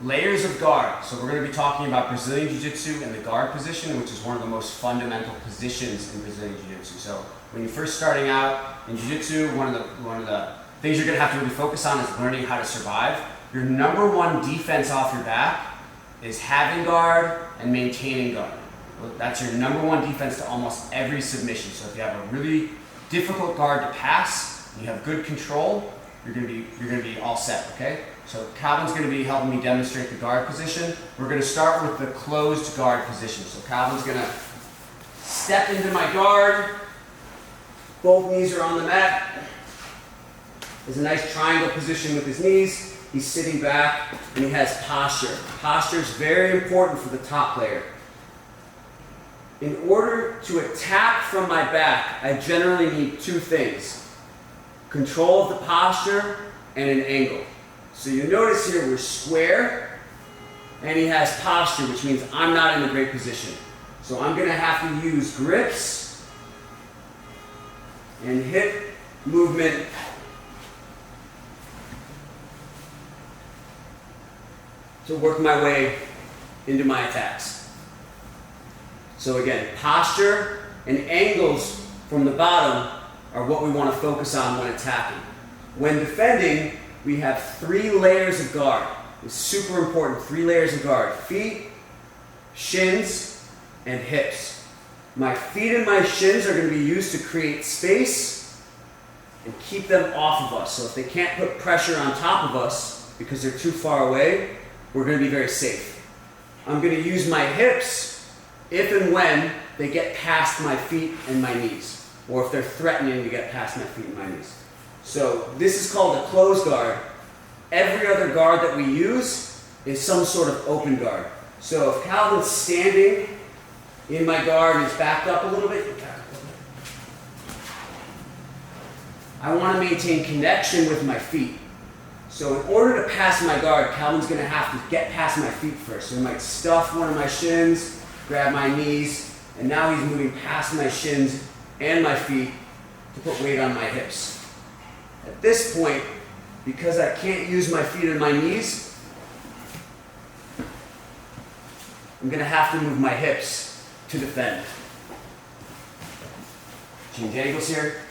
Layers of guard. So we're going to be talking about Brazilian Jiu-Jitsu and the guard position, which is one of the most fundamental positions in Brazilian Jiu-Jitsu. So when you're first starting out in Jiu-Jitsu, one of the things you're going to have to really focus on is learning how to survive. Your number one defense off your back is having guard and maintaining guard. That's your number one defense to almost every submission. So if you have a really difficult guard to pass, and you have good control, you're going to be all set, okay? So Calvin's going to be helping me demonstrate the guard position. We're going to start with the closed guard position. So Calvin's going to step into my guard. Both knees are on the mat. There's a nice triangle position with his knees. He's sitting back and he has posture. Posture is very important for the top player. In order to attack from my back, I generally need two things: control of the posture and an angle. So you notice here we're square and he has posture, which means I'm not in a great position. So I'm going to have to use grips and hip movement to work my way into my attacks. So again, posture and angles from the bottom are what we want to focus on when attacking. When defending, we have 3 layers of guard. It's super important, 3 layers of guard: feet, shins, and hips. My feet and my shins are going to be used to create space and keep them off of us. So if they can't put pressure on top of us because they're too far away, we're going to be very safe. I'm going to use my hips if and when they get past my feet and my knees, or if they're threatening to get past my feet and my knees. So this is called a closed guard. Every other guard that we use is some sort of open guard. So if Calvin's standing in my guard and he's backed up a little bit, I want to maintain connection with my feet. So in order to pass my guard, Calvin's going to have to get past my feet first. So he might stuff one of my shins, grab my knees, and now he's moving past my shins and my feet to put weight on my hips. At this point, because I can't use my feet and my knees, I'm going to have to move my hips to defend. Change angles here.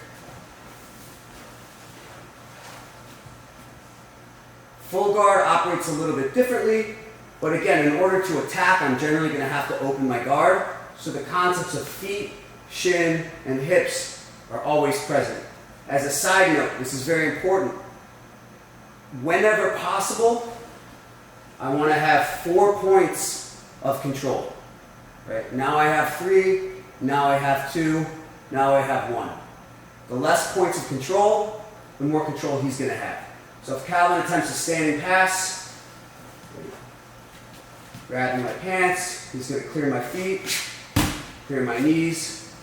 Full guard operates a little bit differently, but again, in order to attack, I'm generally going to have to open my guard. So the concepts of feet, shin, and hips are always present. As a side note, this is very important. Whenever possible, I want to have 4 points of control. Right? Now I have 3, now I have 2, now I have 1. The less points of control, the more control he's going to have. So if Calvin attempts a standing pass, grabbing my pants, he's going to clear my feet, clear my knees,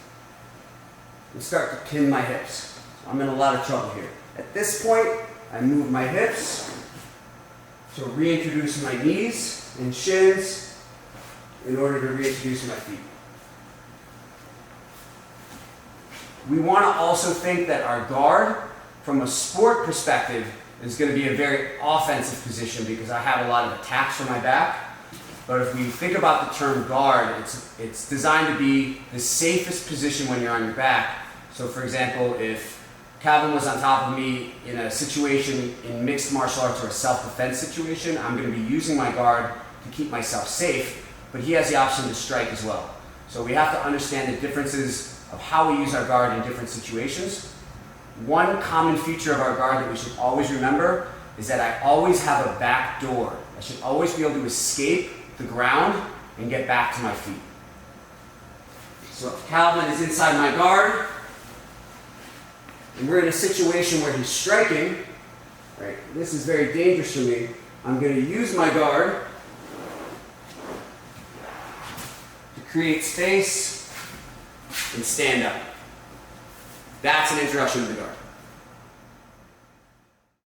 and start to pin my hips. I'm in a lot of trouble here. At this point, I move my hips to reintroduce my knees and shins in order to reintroduce my feet. We want to also think that our guard, from a sport perspective, is going to be a very offensive position because I have a lot of attacks from my back. But if we think about the term guard, it's designed to be the safest position when you're on your back. So for example, if Calvin was on top of me in a situation in mixed martial arts or a self-defense situation, I'm going to be using my guard to keep myself safe, but he has the option to strike as well. So we have to understand the differences of how we use our guard in different situations. One common feature of our guard that we should always remember is that I always have a back door. I should always be able to escape the ground and get back to my feet. So if Calvin is inside my guard, and we're in a situation where he's striking, right? This is very dangerous for me. I'm going to use my guard to create space and stand up. That's an introduction to the guard.